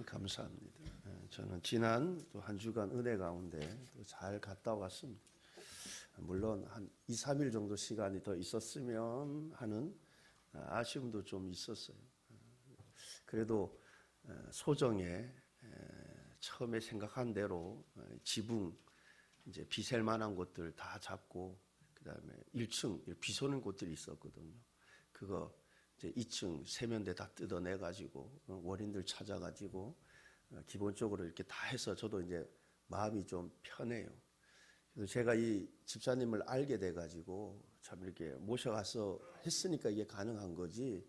감사합니다. 저는 지난 또 한 주간 은혜 가운데 잘 갔다 왔습니다. 물론 한 2, 3일 정도 시간이 더 있었으면 하는 아쉬움도 좀 있었어요. 그래도 소정에 처음에 생각한 대로 지붕 이제 비셀 만한 곳들 다 잡고 그다음에 1층 비 쏘는 곳들이 있었거든요. 그거 이제 2층 세면대 다 뜯어내 가지고 원인들 찾아 가지고 기본적으로 이렇게 다 해서 저도 이제 마음이 좀 편해요. 그래서 제가 이 집사님을 알게 돼 가지고 참 이렇게 모셔가서 했으니까 이게 가능한 거지.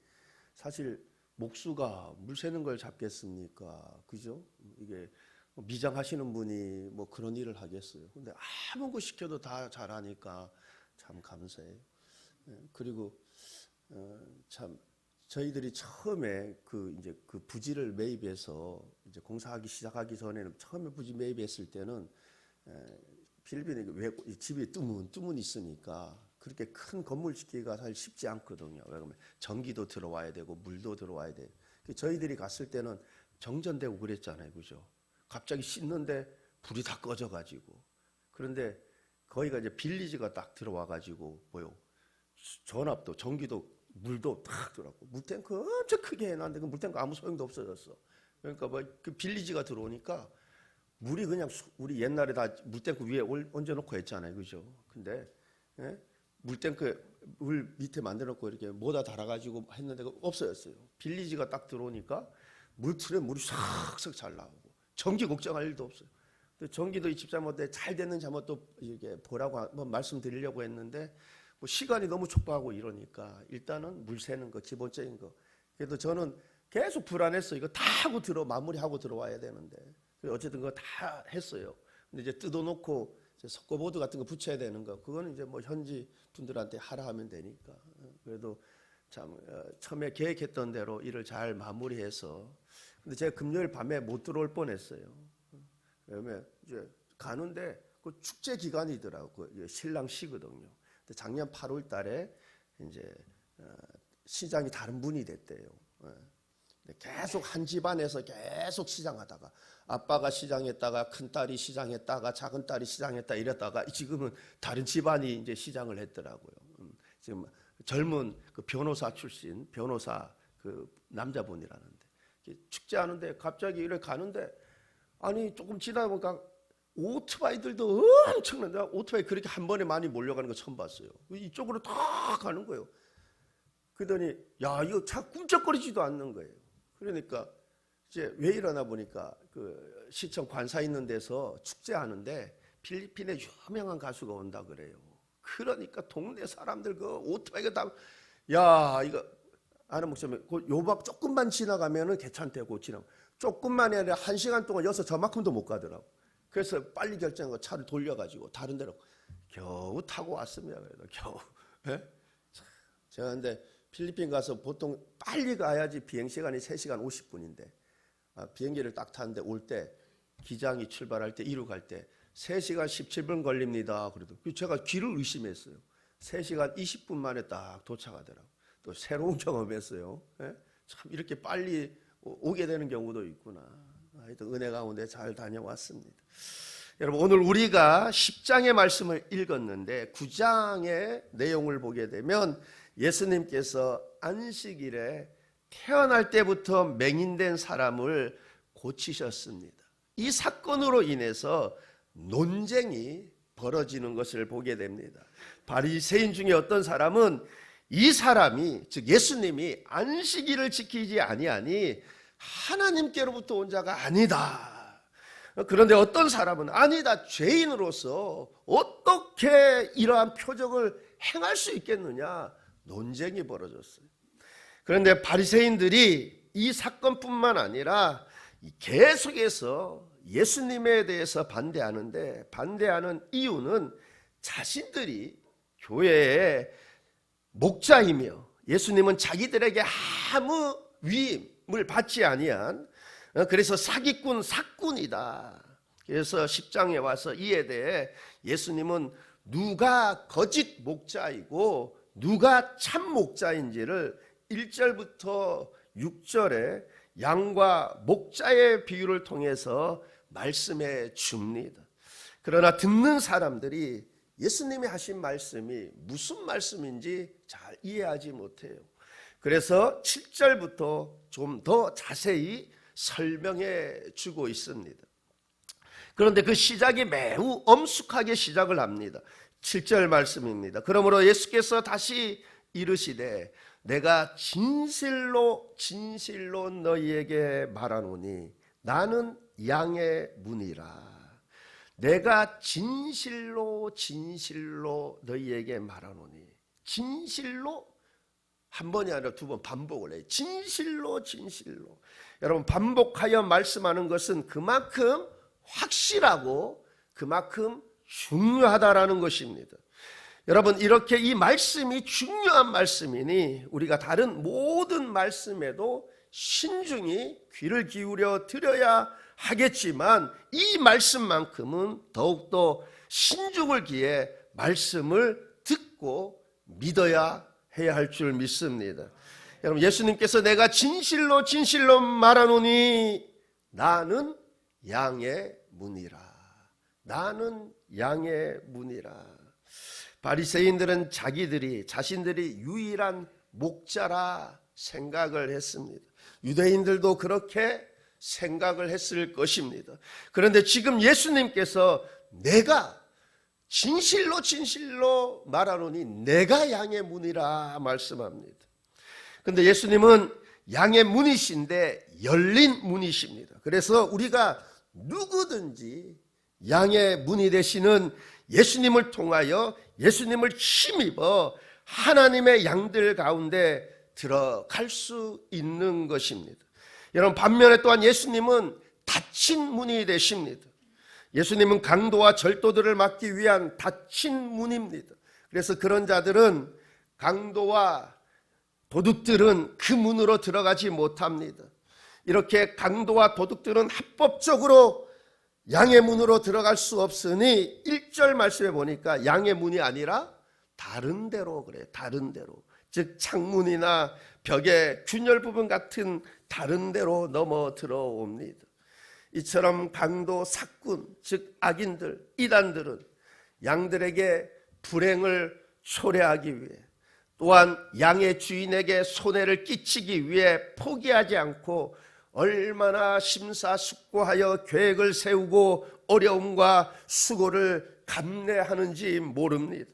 사실 목수가 물 새는 걸 잡겠습니까? 그죠? 이게 미장하시는 분이 뭐 그런 일을 하겠어요. 근데 아무 거 시켜도 다 잘하니까 참 감사해요. 그리고 참 저희들이 처음에 이제 그 부지를 매입해서 이제 공사하기 시작하기 전에는 처음에 부지 매입했을 때는 필리핀에 집이 뚜문 있으니까 그렇게 큰 건물 짓기가 사실 쉽지 않거든요. 왜냐하면 전기도 들어와야 되고 물도 들어와야 돼. 저희들이 갔을 때는 정전되고 그랬잖아요, 그죠? 갑자기 씻는데 불이 다 꺼져가지고 그런데 거기가 이제 빌리지가 딱 들어와가지고 전압도 전기도 물도 탁 들어왔고 물탱크 엄청 크게 해놨는데 그 물탱크 아무 소용도 없어졌어. 그러니까 그 빌리지가 들어오니까 물이 그냥 우리 옛날에 다 물탱크 위에 얹어놓고 했잖아요, 그죠? 근데 물탱크 물 밑에 만들어놓고 이렇게 모다 달아가지고 했는데 없어졌어요. 빌리지가 딱 들어오니까 물틀에 물이 싹싹 잘 나오고 전기 걱정할 일도 없어요. 근데 전기도 이 집사님한테 잘 됐는지 한번 또 이렇게 보라고 한번 말씀드리려고 했는데 뭐 시간이 너무 촉박하고 이러니까 일단은 물 새는 거 기본적인 거. 그래도 저는 계속 불안했어요. 이거 다 하고 마무리하고 들어와야 되는데 어쨌든 그거 다 했어요. 근데 이제 뜯어놓고 이제 석고보드 같은 거 붙여야 되는 거 그거는 이제 뭐 현지 분들한테 하라 하면 되니까. 그래도 참 처음에 계획했던 대로 일을 잘 마무리해서 근데 제가 금요일 밤에 못 들어올 뻔했어요. 왜냐면 이제 가는데 그 축제 기간이더라고요. 신랑 시거든요. 근데 작년 8월 달에 이제 시장이 다른 분이 됐대요. 계속 한 집안에서 계속 시장하다가 아빠가 시장했다가 큰 딸이 시장했다가 작은 딸이 시장했다 이랬다가 지금은 다른 집안이 이제 시장을 했더라고요. 지금 젊은 그 변호사 출신 변호사 그 남자분이라는데 축제하는데 갑자기 이렇게 가는데 아니 조금 지나다 보니까 오토바이들도 엄청난데 오토바이 그렇게 한 번에 많이 몰려가는 거 처음 봤어요. 이쪽으로 다 가는 거예요. 그러더니 야 이거 차 꿈쩍거리지도 않는 거예요. 그러니까 이제 왜 이러나 보니까 그 시청 관사 있는 데서 축제하는데 필리핀에 유명한 가수가 온다 그래요. 그러니까 동네 사람들 그 오토바이가 다 야 이거 아는 목소리 요박 조금만 지나가면은 괜찮대고 지나고 조금만이 아니라 1시간 동안 여기서 저만큼도 못 가더라고. 그래서 빨리 결정하고 차를 돌려가지고 다른 데로 겨우 타고 왔습니다. 그래도 겨우. 예? 제가 근데 필리핀 가서 보통 빨리 가야지 비행시간이 3시간 50분인데 비행기를 딱 타는데 올 때 기장이 출발할 때 이루 갈 때 3시간 17분 걸립니다. 그래도 제가 귀를 의심했어요. 3시간 20분 만에 딱 도착하더라고요. 또 새로운 경험했어요. 예? 참 이렇게 빨리 오게 되는 경우도 있구나. 하여튼 은혜 가운데 잘 다녀왔습니다. 여러분 오늘 우리가 10장의 말씀을 읽었는데 9장의 내용을 보게 되면 예수님께서 안식일에 태어날 때부터 맹인된 사람을 고치셨습니다. 이 사건으로 인해서 논쟁이 벌어지는 것을 보게 됩니다. 바리새인 중에 어떤 사람은 이 사람이 즉 예수님이 안식일을 지키지 아니하니 하나님께로부터 온 자가 아니다. 그런데 어떤 사람은 아니다. 죄인으로서 어떻게 이러한 표적을 행할 수 있겠느냐. 논쟁이 벌어졌어요. 그런데 바리새인들이 이 사건뿐만 아니라 계속해서 예수님에 대해서 반대하는데 반대하는 이유는 자신들이 교회의 목자이며 예수님은 자기들에게 아무 위임을 받지 아니한 그래서 사기꾼 사꾼이다. 그래서 10장에 와서 이에 대해 예수님은 누가 거짓 목자이고 누가 참 목자인지를 1절부터 6절에 양과 목자의 비유를 통해서 말씀해 줍니다. 그러나 듣는 사람들이 예수님이 하신 말씀이 무슨 말씀인지 잘 이해하지 못해요. 그래서 7절부터 좀 더 자세히 설명해 주고 있습니다. 그런데 그 시작이 매우 엄숙하게 시작을 합니다. 7절 말씀입니다. 그러므로 예수께서 다시 이르시되 내가 진실로 진실로 너희에게 말하노니 나는 양의 문이라. 내가 진실로 진실로 너희에게 말하노니, 진실로 한 번이 아니라 두 번 반복을 해요. 진실로 진실로. 여러분, 반복하여 말씀하는 것은 그만큼 확실하고 그만큼 중요하다라는 것입니다. 여러분, 이렇게 이 말씀이 중요한 말씀이니 우리가 다른 모든 말씀에도 신중히 귀를 기울여 들어야 하겠지만 이 말씀만큼은 더욱더 신중을 기해 말씀을 듣고 믿어야 해야 할 줄 믿습니다. 여러분, 예수님께서 내가 진실로 진실로 말하노니 나는 양의 문이라. 나는 양의 문이라. 바리새인들은 자신들이 유일한 목자라 생각을 했습니다. 유대인들도 그렇게 생각을 했을 것입니다. 그런데 지금 예수님께서 내가 진실로 진실로 말하노니 내가 양의 문이라 말씀합니다. 그런데 예수님은 양의 문이신데 열린 문이십니다. 그래서 우리가 누구든지 양의 문이 되시는 예수님을 통하여 예수님을 힘입어 하나님의 양들 가운데 들어갈 수 있는 것입니다. 여러분, 반면에 또한 예수님은 닫힌 문이 되십니다. 예수님은 강도와 절도들을 막기 위한 닫힌 문입니다. 그래서 그런 자들은, 강도와 도둑들은 그 문으로 들어가지 못합니다. 이렇게 강도와 도둑들은 합법적으로 양의 문으로 들어갈 수 없으니 1절 말씀에 보니까 양의 문이 아니라 다른 데로 그래요. 다른 데로. 즉 창문이나 벽의 균열 부분 같은 다른 데로 넘어 들어옵니다. 이처럼 강도, 사꾼, 즉 악인들, 이단들은 양들에게 불행을 초래하기 위해, 또한 양의 주인에게 손해를 끼치기 위해 포기하지 않고 얼마나 심사숙고하여 계획을 세우고 어려움과 수고를 감내하는지 모릅니다.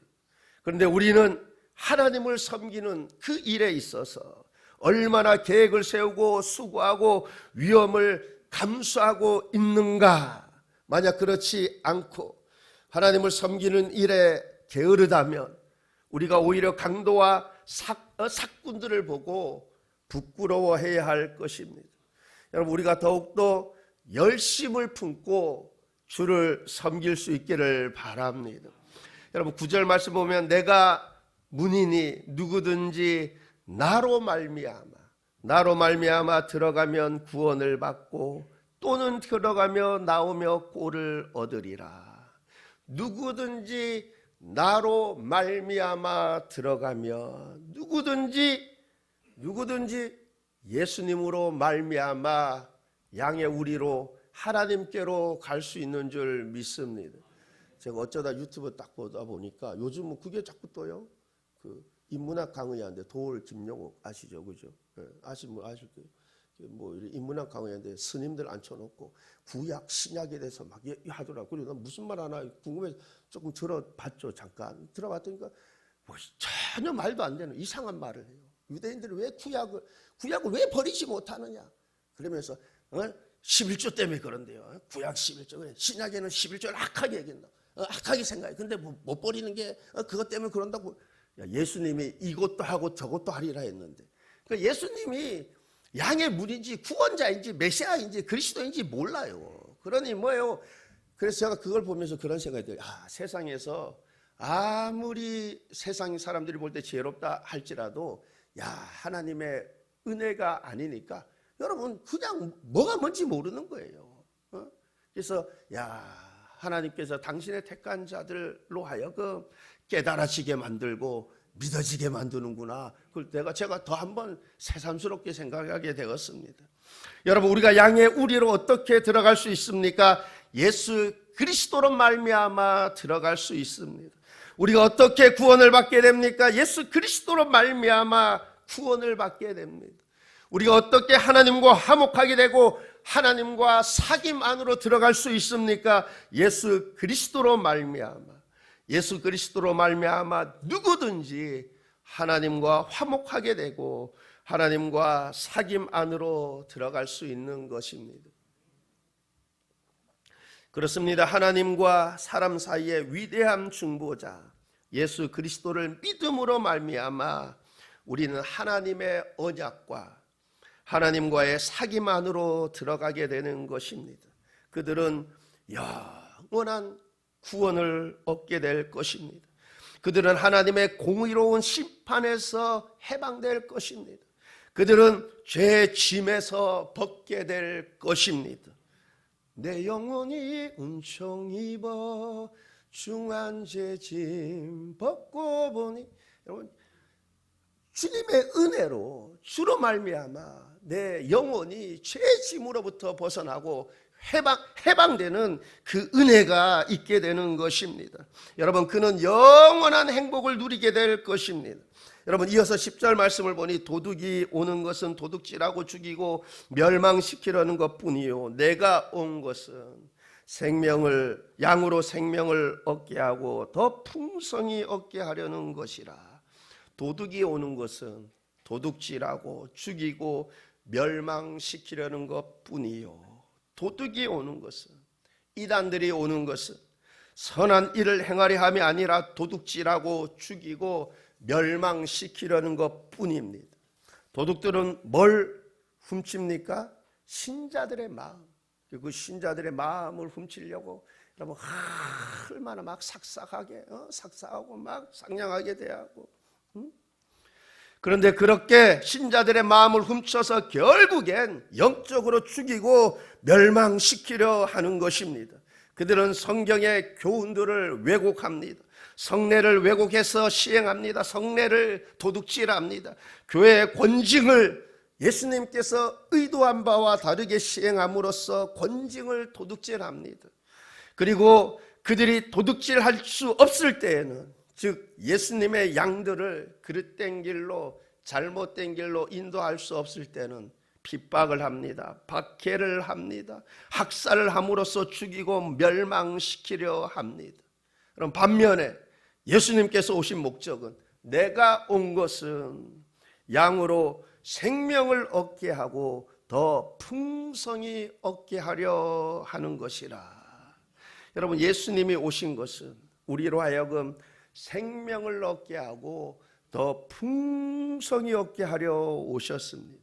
그런데 우리는 하나님을 섬기는 그 일에 있어서 얼마나 계획을 세우고 수고하고 위험을 감수하고 있는가? 만약 그렇지 않고 하나님을 섬기는 일에 게으르다면 우리가 오히려 강도와 사꾼들을 보고 부끄러워해야 할 것입니다. 여러분, 우리가 더욱더 열심을 품고 주를 섬길 수 있기를 바랍니다. 여러분, 9절 말씀 보면 내가 문이니 누구든지 나로 말미암아 들어가면 구원을 받고 또는 들어가며 나오며 꼴을 얻으리라. 누구든지 나로 말미암아 들어가면, 누구든지 예수님으로 말미암아 양의 우리로 하나님께로 갈 수 있는 줄 믿습니다. 제가 어쩌다 유튜브 딱 보다 보니까 요즘은 그게 자꾸 떠요. 그 인문학 강의하는데 도올 김용옥 아시죠, 그죠? 네, 아시면 아실 거예요. 뭐 인문학 강의하는데 스님들 앉혀놓고 구약 신약에 대해서 막 하더라고. 그리고 난 무슨 말 하나 궁금해서 조금 들어봤죠. 잠깐 들어봤더니까 뭐 전혀 말도 안 되는 이상한 말을 해요. 유대인들이 왜 구약을 왜 버리지 못하느냐? 그러면서 11조 때문에 그런데요. 구약 11조, 신약에는 11조를 악하게 얘기한다. 악하게 생각해. 근데 못 버리는 게 그것 때문에 그런다고. 야, 예수님이 이것도 하고 저것도 하리라 했는데, 그러니까 예수님이 양의 문인지 구원자인지 메시아인지 그리스도인지 몰라요. 그러니 뭐예요? 그래서 제가 그걸 보면서 그런 생각이 들어요. 세상에서 아무리 세상 사람들이 볼 때 지혜롭다 할지라도 하나님의 은혜가 아니니까 여러분 그냥 뭐가 뭔지 모르는 거예요. 그래서 하나님께서 당신의 택한 자들로 하여금 깨달아지게 만들고 믿어지게 만드는구나. 그걸 제가 더 한번 새삼스럽게 생각하게 되었습니다. 여러분, 우리가 양의 우리로 어떻게 들어갈 수 있습니까? 예수 그리스도로 말미암아 들어갈 수 있습니다. 우리가 어떻게 구원을 받게 됩니까? 예수 그리스도로 말미암아 구원을 받게 됩니다. 우리가 어떻게 하나님과 화목하게 되고 하나님과 사귐 안으로 들어갈 수 있습니까? 예수 그리스도로 말미암아. 예수 그리스도로 말미암아 누구든지 하나님과 화목하게 되고 하나님과 사귐 안으로 들어갈 수 있는 것입니다. 그렇습니다. 하나님과 사람 사이의 위대한 중보자 예수 그리스도를 믿음으로 말미암아 우리는 하나님의 언약과 하나님과의 사귐 안으로 들어가게 되는 것입니다. 그들은 영원한 구원을 얻게 될 것입니다. 그들은 하나님의 공의로운 심판에서 해방될 것입니다. 그들은 죄의 짐에서 벗게 될 것입니다. 내 영혼이 은총 입어 중한 죄 짐 벗고 보니, 여러분, 주님의 은혜로 주로 말미암아 내 영혼이 죄의 짐으로부터 벗어나고 해방되는 그 은혜가 있게 되는 것입니다. 여러분, 그는 영원한 행복을 누리게 될 것입니다. 여러분, 이어서 10절 말씀을 보니 도둑이 오는 것은 도둑질하고 죽이고 멸망시키려는 것뿐이요 내가 온 것은 양으로 생명을 얻게 하고 더 풍성히 얻게 하려는 것이라. 도둑이 오는 것은 도둑질하고 죽이고 멸망시키려는 것뿐이요. 도둑이 오는 것은, 이단들이 오는 것은 선한 일을 행하려 함이 아니라 도둑질하고 죽이고 멸망시키려는 것뿐입니다. 도둑들은 뭘 훔칩니까? 신자들의 마음. 그 신자들의 마음을 훔치려고 여러분 얼마나 막 삭삭하고 막 상냥하게 대하고, 그런데 그렇게 신자들의 마음을 훔쳐서 결국엔 영적으로 죽이고 멸망시키려 하는 것입니다. 그들은 성경의 교훈들을 왜곡합니다. 성례를 왜곡해서 시행합니다. 성례를 도둑질합니다. 교회의 권징을 예수님께서 의도한 바와 다르게 시행함으로써 권징을 도둑질합니다. 그리고 그들이 도둑질할 수 없을 때에는, 즉 예수님의 양들을 그릇된 길로 잘못된 길로 인도할 수 없을 때는 핍박을 합니다. 박해를 합니다. 학살을 함으로써 죽이고 멸망시키려 합니다. 그럼 반면에 예수님께서 오신 목적은 내가 온 것은 양으로 생명을 얻게 하고 더 풍성히 얻게 하려 하는 것이라. 여러분, 예수님이 오신 것은 우리로 하여금 생명을 얻게 하고 더 풍성히 얻게 하려 오셨습니다.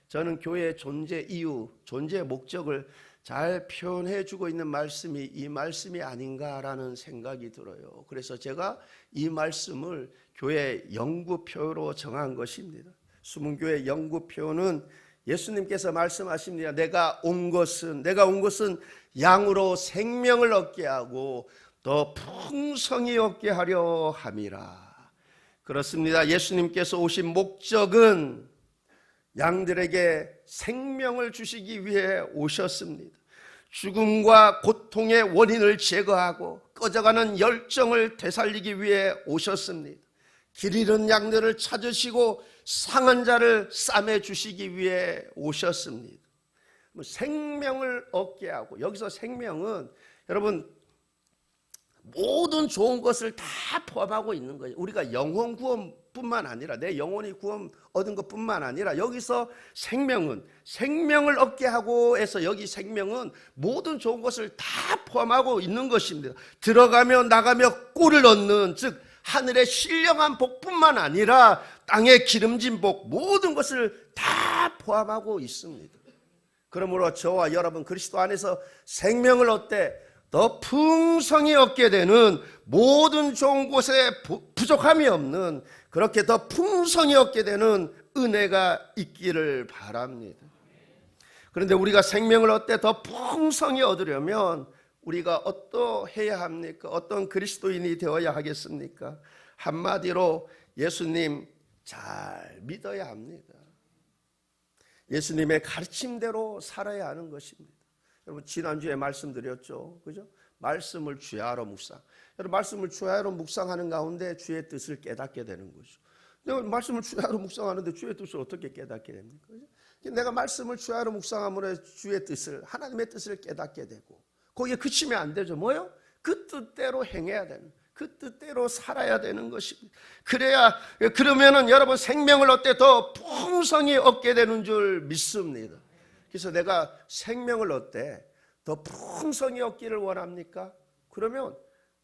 저는 교회의 존재 이유, 존재 목적을 잘 표현해 주고 있는 말씀이 이 말씀이 아닌가라는 생각이 들어요. 그래서 제가 이 말씀을 교회 영구표로 정한 것입니다. 수문교회 영구표는 예수님께서 말씀하십니다. 내가 온 것은 양으로 생명을 얻게 하고 더 풍성히 얻게 하려 함이라. 그렇습니다. 예수님께서 오신 목적은 양들에게 생명을 주시기 위해 오셨습니다. 죽음과 고통의 원인을 제거하고 꺼져가는 열정을 되살리기 위해 오셨습니다. 길 잃은 양들을 찾으시고 상한 자를 싸매 주시기 위해 오셨습니다. 생명을 얻게 하고, 여기서 생명은 여러분 모든 좋은 것을 다 포함하고 있는 거예요. 우리가 영혼 구원뿐만 아니라, 내 영혼이 구원 얻은 것뿐만 아니라, 여기서 생명은 생명을 얻게 하고 해서 여기 생명은 모든 좋은 것을 다 포함하고 있는 것입니다. 들어가며 나가며 꼴을 얻는, 즉 하늘의 신령한 복뿐만 아니라 땅의 기름진 복, 모든 것을 다 포함하고 있습니다. 그러므로 저와 여러분 그리스도 안에서 생명을 얻되 더 풍성히 얻게 되는, 모든 좋은 곳에 부족함이 없는, 그렇게 더 풍성히 얻게 되는 은혜가 있기를 바랍니다. 그런데 우리가 생명을 얻되 더 풍성히 얻으려면 우리가 어떠해야 합니까? 어떤 그리스도인이 되어야 하겠습니까? 한마디로 예수님 잘 믿어야 합니다. 예수님의 가르침대로 살아야 하는 것입니다. 여러분 지난주에 말씀드렸죠. 그죠? 말씀을 주야로 묵상. 여러분 말씀을 주야로 묵상하는 가운데 주의 뜻을 깨닫게 되는 거죠. 내가 말씀을 주야로 묵상하는데 주의 뜻을 어떻게 깨닫게 됩니까? 그죠? 내가 말씀을 주야로 묵상함으로 주의 뜻을, 하나님의 뜻을 깨닫게 되고 거기에 그치면 안 되죠. 뭐요? 그 뜻대로 행해야 되는, 그 뜻대로 살아야 되는 것입니다. 그러면은 여러분 생명을 얻되 더 풍성히 얻게 되는 줄 믿습니다. 그래서 내가 생명을 얻되 더 풍성히 얻기를 원합니까? 그러면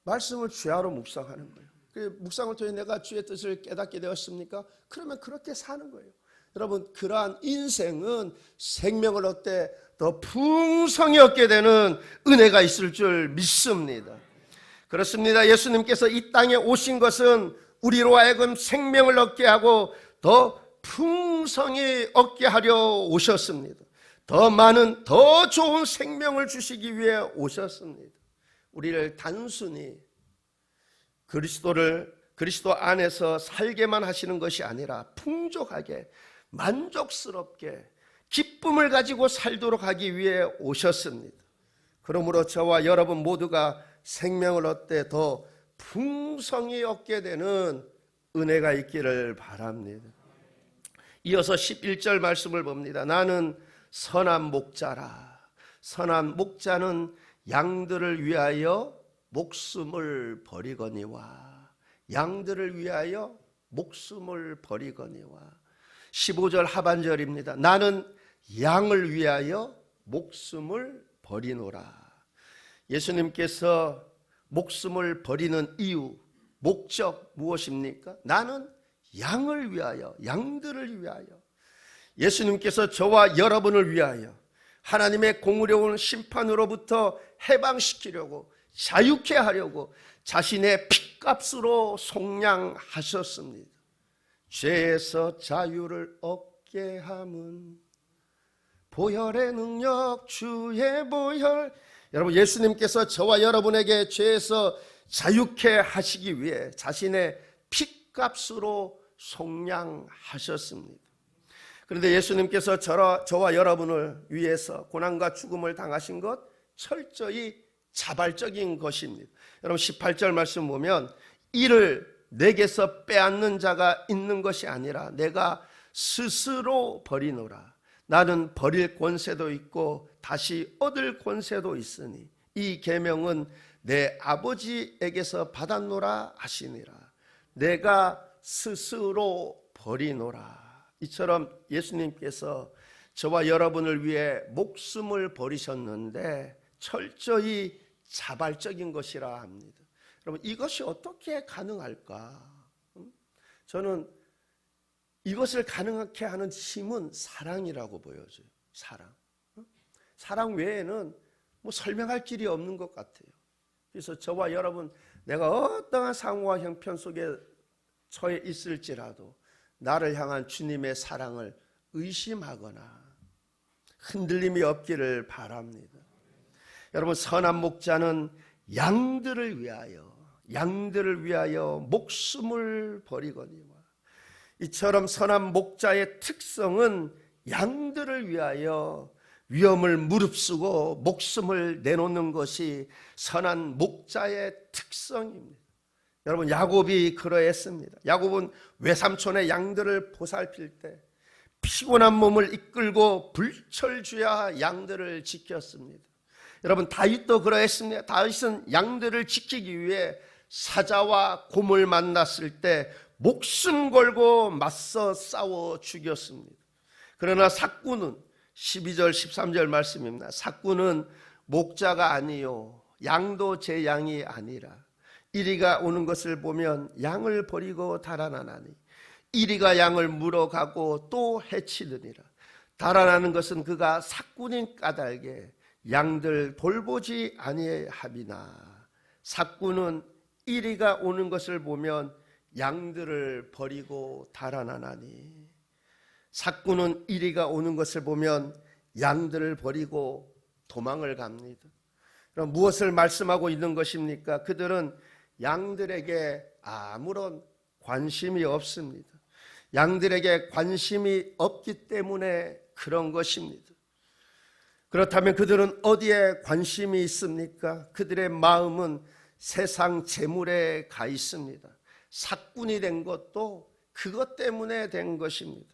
말씀을 주야로 묵상하는 거예요. 그 묵상을 통해 내가 주의 뜻을 깨닫게 되었습니까? 그러면 그렇게 사는 거예요. 여러분 그러한 인생은 생명을 얻되 더 풍성히 얻게 되는 은혜가 있을 줄 믿습니다. 그렇습니다. 예수님께서 이 땅에 오신 것은 우리로 하여금 생명을 얻게 하고 더 풍성히 얻게 하려 오셨습니다. 더 많은 더 좋은 생명을 주시기 위해 오셨습니다. 우리를 단순히 그리스도 안에서 살게만 하시는 것이 아니라 풍족하게 만족스럽게 기쁨을 가지고 살도록 하기 위해 오셨습니다. 그러므로 저와 여러분 모두가 생명을 얻되 더 풍성히 얻게 되는 은혜가 있기를 바랍니다. 이어서 11절 말씀을 봅니다. 나는 선한 목자라. 선한 목자는 양들을 위하여 목숨을 버리거니와. 양들을 위하여 목숨을 버리거니와. 15절 하반절입니다. 나는 양을 위하여 목숨을 버리노라. 예수님께서 목숨을 버리는 이유, 목적 무엇입니까? 나는 양을 위하여, 양들을 위하여. 예수님께서 저와 여러분을 위하여 하나님의 공의로운 심판으로부터 해방시키려고, 자유케 하려고 자신의 핏값으로 속량하셨습니다. 죄에서 자유를 얻게 함은 보혈의 능력, 주의 보혈. 여러분 예수님께서 저와 여러분에게 죄에서 자유케 하시기 위해 자신의 핏값으로 속량하셨습니다. 그런데 예수님께서 저와 여러분을 위해서 고난과 죽음을 당하신 것 철저히 자발적인 것입니다. 여러분 18절 말씀 보면 이를 내게서 빼앗는 자가 있는 것이 아니라 내가 스스로 버리노라. 나는 버릴 권세도 있고 다시 얻을 권세도 있으니 이 계명은 내 아버지에게서 받았노라 하시니라. 내가 스스로 버리노라. 이처럼 예수님께서 저와 여러분을 위해 목숨을 버리셨는데 철저히 자발적인 것이라 합니다. 여러분 이것이 어떻게 가능할까? 저는 이것을 가능하게 하는 힘은 사랑이라고 보여져요. 사랑 외에는 뭐 설명할 길이 없는 것 같아요. 그래서 저와 여러분 내가 어떠한 상황과 형편 속에 처해 있을지라도 나를 향한 주님의 사랑을 의심하거나 흔들림이 없기를 바랍니다. 여러분 선한 목자는 양들을 위하여 목숨을 버리거니와. 이처럼 선한 목자의 특성은 양들을 위하여 위험을 무릅쓰고 목숨을 내놓는 것이 선한 목자의 특성입니다. 여러분 야곱이 그러했습니다. 야곱은 외삼촌의 양들을 보살필 때 피곤한 몸을 이끌고 불철주야 양들을 지켰습니다. 여러분 다윗도 그러했습니다. 다윗은 양들을 지키기 위해 사자와 곰을 만났을 때 목숨 걸고 맞서 싸워 죽였습니다. 그러나 삭구는 12절 13절 말씀입니다. 삭구는 목자가 아니요 양도 제 양이 아니라 이리가 오는 것을 보면 양을 버리고 달아나나니 이리가 양을 물어가고 또 해치느니라. 달아나는 것은 그가 삭군인 까닭에 양들 돌보지 아니하비나. 삭군은 이리가 오는 것을 보면 양들을 버리고 달아나나니. 삭군은 이리가 오는 것을 보면 양들을 버리고 도망을 갑니다. 그럼 무엇을 말씀하고 있는 것입니까? 그들은 양들에게 아무런 관심이 없습니다. 양들에게 관심이 없기 때문에 그런 것입니다. 그렇다면 그들은 어디에 관심이 있습니까? 그들의 마음은 세상 재물에 가 있습니다. 삭군이 된 것도 그것 때문에 된 것입니다.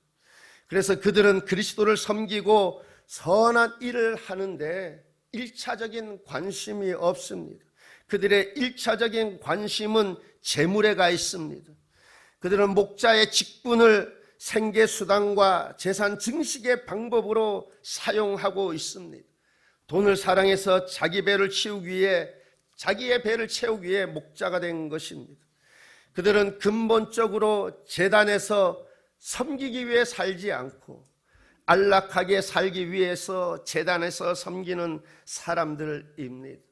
그래서 그들은 그리스도를 섬기고 선한 일을 하는데 1차적인 관심이 없습니다. 그들의 1차적인 관심은 재물에 가 있습니다. 그들은 목자의 직분을 생계수단과 재산 증식의 방법으로 사용하고 있습니다. 돈을 사랑해서 자기 배를 채우기 위해, 자기의 배를 채우기 위해 목자가 된 것입니다. 그들은 근본적으로 제단에서 섬기기 위해 살지 않고 안락하게 살기 위해서 제단에서 섬기는 사람들입니다.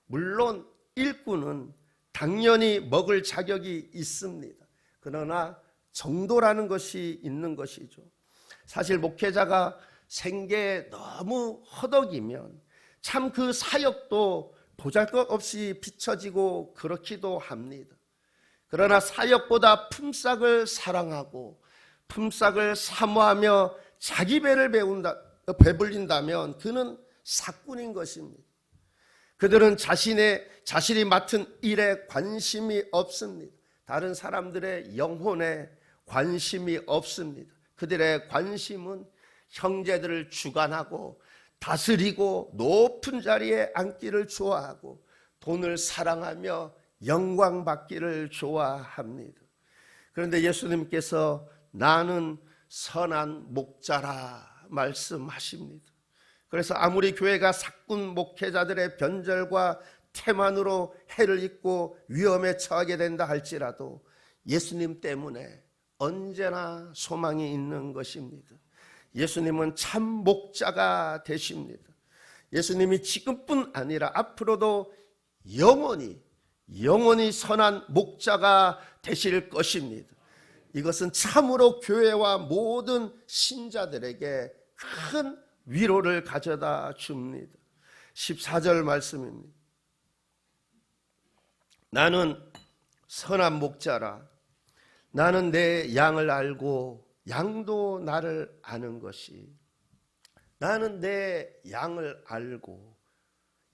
물론 일꾼은 당연히 먹을 자격이 있습니다. 그러나 정도라는 것이 있는 것이죠. 사실 목회자가 생계에 너무 허덕이면 참 그 사역도 보잘것없이 비춰지고 그렇기도 합니다. 그러나 사역보다 품삯을 사랑하고 품삯을 사모하며 자기 배를 배불린다면 그는 사꾼인 것입니다. 그들은 자신이 맡은 일에 관심이 없습니다. 다른 사람들의 영혼에 관심이 없습니다. 그들의 관심은 형제들을 주관하고 다스리고 높은 자리에 앉기를 좋아하고 돈을 사랑하며 영광받기를 좋아합니다. 그런데 예수님께서 나는 선한 목자라 말씀하십니다. 그래서 아무리 교회가 사꾼 목회자들의 변절과 태만으로 해를 입고 위험에 처하게 된다 할지라도 예수님 때문에 언제나 소망이 있는 것입니다. 예수님은 참 목자가 되십니다. 예수님이 지금뿐 아니라 앞으로도 영원히 선한 목자가 되실 것입니다. 이것은 참으로 교회와 모든 신자들에게 큰 위로를 가져다 줍니다. 14절 말씀입니다. 나는 선한 목자라. 나는 내 양을 알고 양도 나를 아는 것이. 나는 내 양을 알고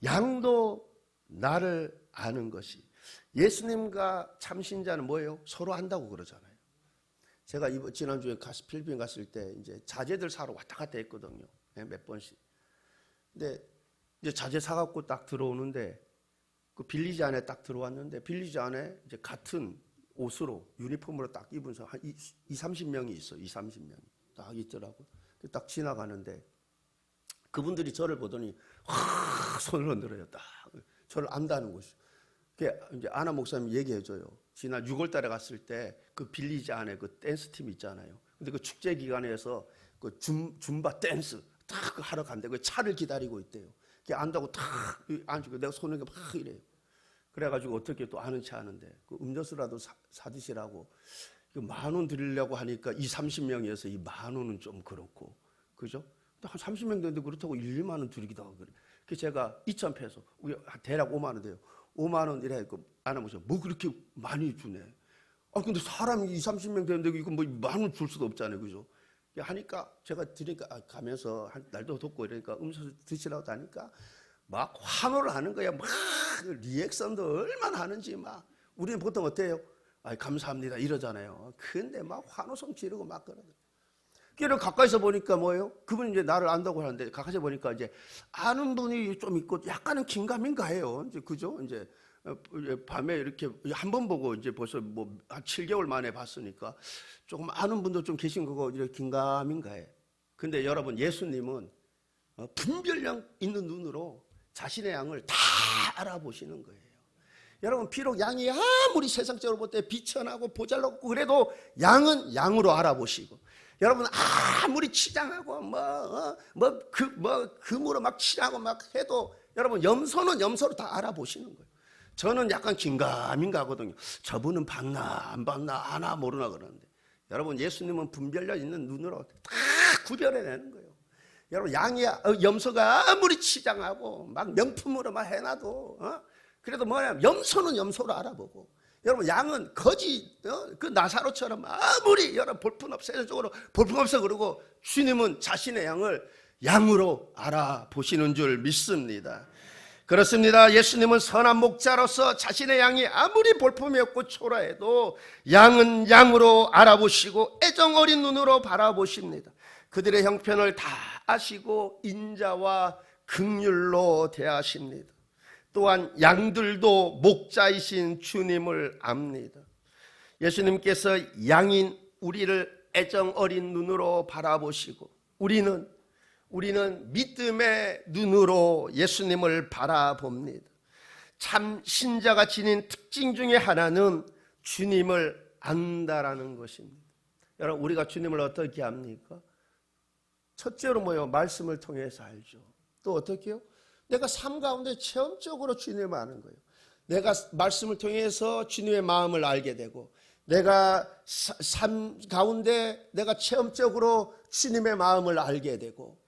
양도 나를 아는 것이. 예수님과 참신자는 뭐예요? 서로 안다고 그러잖아요. 제가 지난주에 필리핀 갔을 때 이제 자재들 사러 왔다 갔다 했거든요. 몇 번씩. 근데 이제 자재 사갖고 딱 들어오는데 그 빌리지 안에 딱 들어왔는데 빌리지 안에 이제 같은 옷으로 유니폼으로 딱 입은 사람 한 20-30명이 있어. 20-30명이 딱 있더라고. 딱 지나가는데 그분들이 저를 보더니 손을 흔들어요. 딱 저를 안다는 것이. 이제 아나 목사님 얘기해줘요. 지난 6월달에 갔을 때 그 빌리지 안에 그 댄스 팀 있잖아요. 근데 그 축제 기간에서 그 줌바 댄스 딱 하러 간대. 그 차를 기다리고 있대요. 안다고 탁 앉고 내가 손을 막 이래요. 그래가지고 어떻게 또 아는 체 아는데 그 음료수라도 사드시라고 10,000원 드리려고 하니까 20-30명이어서 이 10,000원은 좀 그렇고 그죠? 한 30명 되는데 그렇다고 1-2만 원 드리기도 하고 그래. 그래서 제가 2,000페소 대략 5만 원 돼요. 5만 원 이래 했고 아나 보세요. 뭐 그렇게 많이 주네. 아 근데 사람이 20-30명 되는데 이거 뭐 10,000원 줄 수도 없잖아요, 그죠? 하니까 제가 드니까 가면서 날도 덥고 이러니까 음료수 드시라고 하니까 막 환호를 하는 거야. 막 리액션도 얼마나 하는지 막 우리는 보통 어때요? 아 감사합니다 이러잖아요. 근데 막 환호성 지르고 막 그러더라고요. 그래서 가까이서 보니까 뭐예요? 그분이 이제 나를 안다고 하는데 가까이서 보니까 이제 아는 분이 좀 있고 약간은 긴가민가 해요. 이제 그죠? 이제 밤에 이렇게 한 번 보고 이제 벌써 뭐 한 7개월 만에 봤으니까 조금 아는 분도 좀 계신 거고 이렇게 긴가민가 해. 근데 여러분 예수님은 분별력 있는 눈으로 자신의 양을 다 알아보시는 거예요. 여러분 비록 양이 아무리 세상적으로 볼 때 비천하고 보잘롭고 그래도 양은 양으로 알아보시고 여러분 아무리 치장하고 금으로 막 칠하고 막 해도 여러분 염소는 염소로 다 알아보시는 거예요. 저는 약간 긴가민가 하거든요. 저분은 봤나 안 봤나 아나 모르나 그러는데 여러분 예수님은 분별력 있는 눈으로 다 구별해내는 거예요. 여러분 양이 염소가 아무리 치장하고 막 명품으로 막 해놔도 그래도 뭐냐면 염소는 염소로 알아보고 여러분, 양은 거지, 그 나사로처럼 아무리 여러분 볼품없어, 세상적으로 볼품없어 그러고 주님은 자신의 양을 양으로 알아보시는 줄 믿습니다. 그렇습니다. 예수님은 선한 목자로서 자신의 양이 아무리 볼품이 없고 초라해도 양은 양으로 알아보시고 애정 어린 눈으로 바라보십니다. 그들의 형편을 다 아시고 인자와 긍휼로 대하십니다. 또한 양들도 목자이신 주님을 압니다. 예수님께서 양인 우리를 애정 어린 눈으로 바라보시고 우리는 믿음의 눈으로 예수님을 바라봅니다. 참 신자가 지닌 특징 중에 하나는 주님을 안다라는 것입니다. 여러분, 우리가 주님을 어떻게 압니까? 첫째로 뭐요? 말씀을 통해서 알죠. 또 어떻게요? 내가 삶 가운데 체험적으로 주님을 아는 거예요. 내가 말씀을 통해서 주님의 마음을 알게 되고, 내가 삶 가운데 내가 체험적으로 주님의 마음을 알게 되고,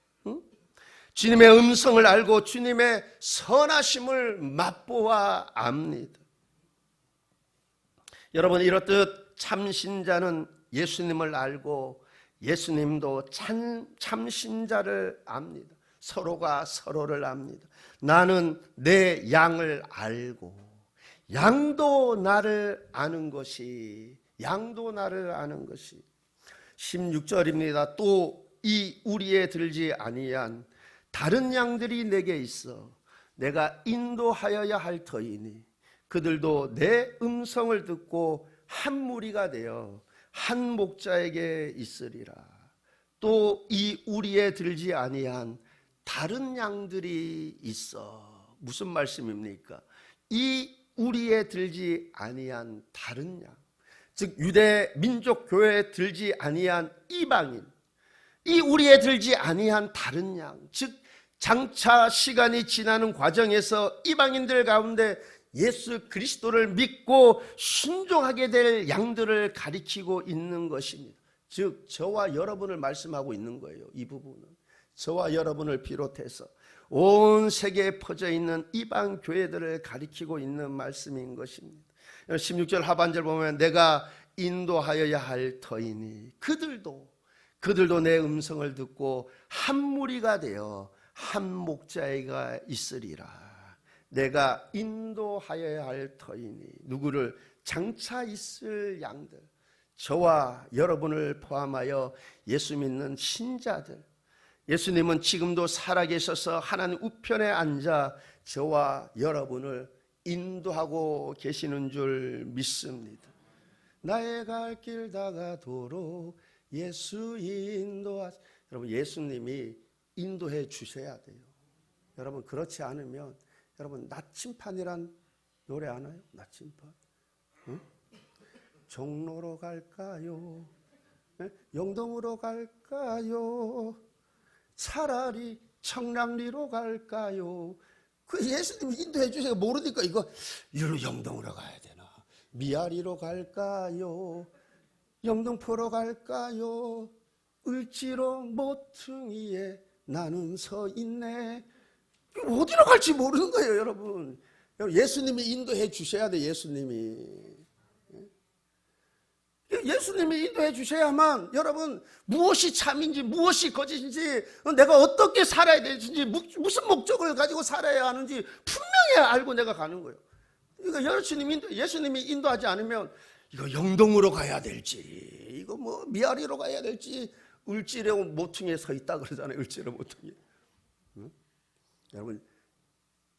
주님의 음성을 알고 주님의 선하심을 맛보아 압니다. 여러분, 이렇듯 참신자는 예수님을 알고 예수님도 참신자를 압니다. 서로가 서로를 압니다. 나는 내 양을 알고 양도 나를 아는 것이 16절입니다. 또 이 우리에 들지 아니한 다른 양들이 내게 있어 내가 인도하여야 할 터이니 그들도 내 음성을 듣고 한 무리가 되어 한 목자에게 있으리라. 또 이 우리에 들지 아니한 다른 양들이 있어. 무슨 말씀입니까? 이 우리에 들지 아니한 다른 양, 즉 유대 민족 교회에 들지 아니한 이방인, 이 우리에 들지 아니한 다른 양, 즉 장차 시간이 지나는 과정에서 이방인들 가운데 예수 그리스도를 믿고 순종하게 될 양들을 가리키고 있는 것입니다. 즉 저와 여러분을 말씀하고 있는 거예요. 이 부분은 저와 여러분을 비롯해서 온 세계에 퍼져 있는 이방 교회들을 가리키고 있는 말씀인 것입니다. 16절 하반절 보면 내가 인도하여야 할 터이니 그들도 내 음성을 듣고 한 무리가 되어 한 목자가 있으리라. 내가 인도하여야 할 터이니 누구를? 장차 있을 양들, 저와 여러분을 포함하여 예수 믿는 신자들. 예수님은 지금도 살아계셔서 하나님 우편에 앉아 저와 여러분을 인도하고 계시는 줄 믿습니다. 나의 갈 길 다가도록 예수 인도하시. 여러분, 예수님이 인도해 주셔야 돼요. 여러분, 그렇지 않으면 여러분 나침판이란 노래 아나요? 나침판. 응? 종로로 갈까요? 네? 영동으로 갈까요? 차라리 청량리로 갈까요? 그 예수님이 인도해 주세요. 모르니까 이거 영동으로 가야 되나? 미아리로 갈까요? 영등포로 갈까요? 을지로 모퉁이에 나는 서 있네. 어디로 갈지 모르는 거예요, 여러분. 예수님이 인도해 주셔야 돼. 예수님이 인도해 주셔야만 여러분 무엇이 참인지 무엇이 거짓인지 내가 어떻게 살아야 되는지 무슨 목적을 가지고 살아야 하는지 분명히 알고 내가 가는 거예요. 그러니까 예수님이 인도하지 않으면 이거 영동으로 가야 될지 이거 뭐 미아리로 가야 될지 을지로 모퉁이에 서 있다 그러잖아요. 을지로 모퉁이. 응? 여러분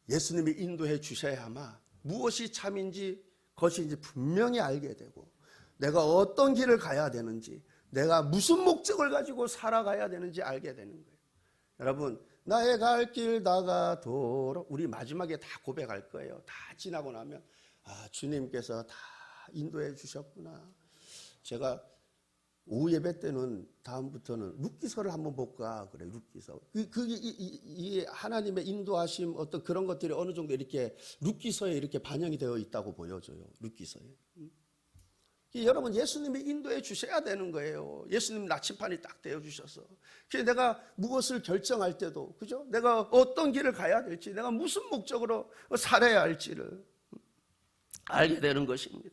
예수님이 인도해 주셔야만 무엇이 참인지 거짓인지 분명히 알게 되고 내가 어떤 길을 가야 되는지 내가 무슨 목적을 가지고 살아가야 되는지 알게 되는 거예요. 여러분 나의 갈 길 다가도록 우리 마지막에 다 고백할 거예요. 다 지나고 나면 주님께서 다 인도해 주셨구나. 제가 오후 예배 때는 다음부터는 룻기서를 한번 볼까 그래. 룻기서 이 하나님의 인도하심 어떤 그런 것들이 어느 정도 이렇게 룻기서에 이렇게 반영이 되어 있다고 보여져요. 룻기서에. 여러분 예수님이 인도해 주셔야 되는 거예요. 예수님 나침판이 딱 되어 주셔서. 그래서 내가 무엇을 결정할 때도 그죠? 내가 어떤 길을 가야 될지 내가 무슨 목적으로 살아야 할지를 알게 되는 것입니다.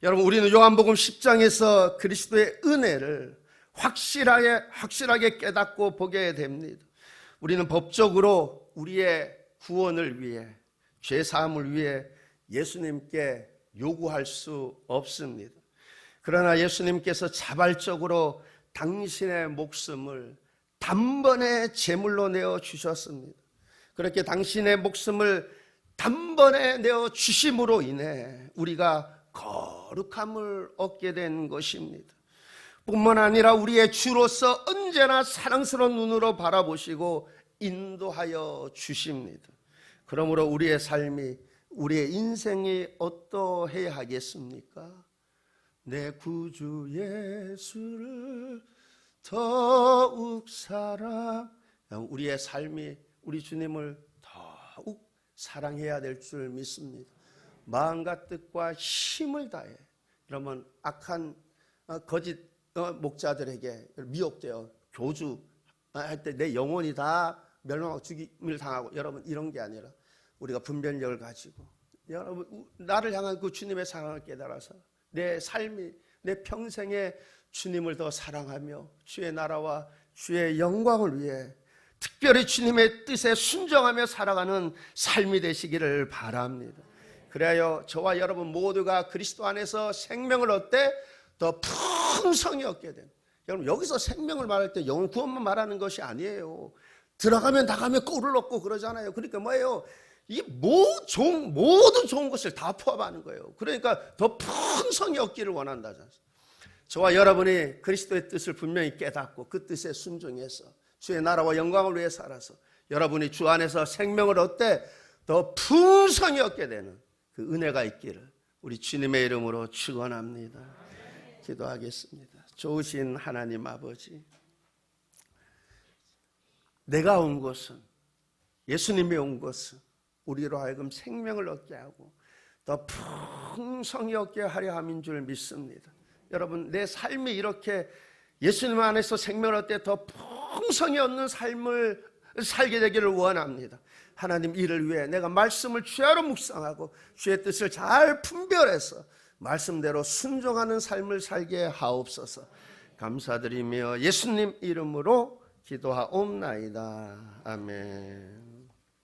여러분, 우리는 요한복음 10장에서 그리스도의 은혜를 확실하게 깨닫고 보게 됩니다. 우리는 법적으로 우리의 구원을 위해, 죄 사함을 위해 예수님께 요구할 수 없습니다. 그러나 예수님께서 자발적으로 당신의 목숨을 단번에 제물로 내어 주셨습니다. 그렇게 당신의 목숨을 단번에 내어 주심으로 인해 우리가 거룩함을 얻게 된 것입니다. 뿐만 아니라 우리의 주로서 언제나 사랑스러운 눈으로 바라보시고 인도하여 주십니다. 그러므로 우리의 삶이, 우리의 인생이 어떠해야 하겠습니까? 내 구주 예수를 더욱 우리의 삶이 우리 주님을 더욱 사랑해야 될 줄 믿습니다. 마음과 뜻과 힘을 다해. 그러면 악한 거짓 목자들에게 미혹되어 교주할 때 내 영혼이 다 멸망하고 죽임을 당하고, 여러분, 이런 게 아니라 우리가 분별력을 가지고, 여러분, 나를 향한 그 주님의 사랑을 깨달아서 내 삶이, 내 평생에 주님을 더 사랑하며 주의 나라와 주의 영광을 위해 특별히 주님의 뜻에 순종하며 살아가는 삶이 되시기를 바랍니다. 그래야 저와 여러분 모두가 그리스도 안에서 생명을 얻되 더 풍성히 얻게 되는, 여러분, 여기서 생명을 말할 때 영혼 구원만 말하는 것이 아니에요. 들어가면 나가면 꿀을 얻고 그러잖아요. 그러니까 뭐예요? 이 모든 좋은 것을 다 포함하는 거예요. 그러니까 더 풍성히 얻기를 원한다잖아요. 저와 여러분이 그리스도의 뜻을 분명히 깨닫고 그 뜻에 순종해서 주의 나라와 영광을 위해 살아서 여러분이 주 안에서 생명을 얻되 더 풍성히 얻게 되는 그 은혜가 있기를 우리 주님의 이름으로 축원합니다. 기도하겠습니다. 좋으신 하나님 아버지, 내가 온 것은, 예수님이 온 것은 우리로 하여금 생명을 얻게 하고 더 풍성히 얻게 하려 함인 줄 믿습니다. 여러분, 내 삶이 이렇게 예수님 안에서 생명을 얻되 더 풍성히 얻는 삶을 살게 되기를 원합니다. 하나님, 이를 위해 내가 말씀을 주야로 묵상하고 주의 뜻을 잘 분별해서 말씀대로 순종하는 삶을 살게 하옵소서. 감사드리며 예수님 이름으로 기도하옵나이다. 아멘.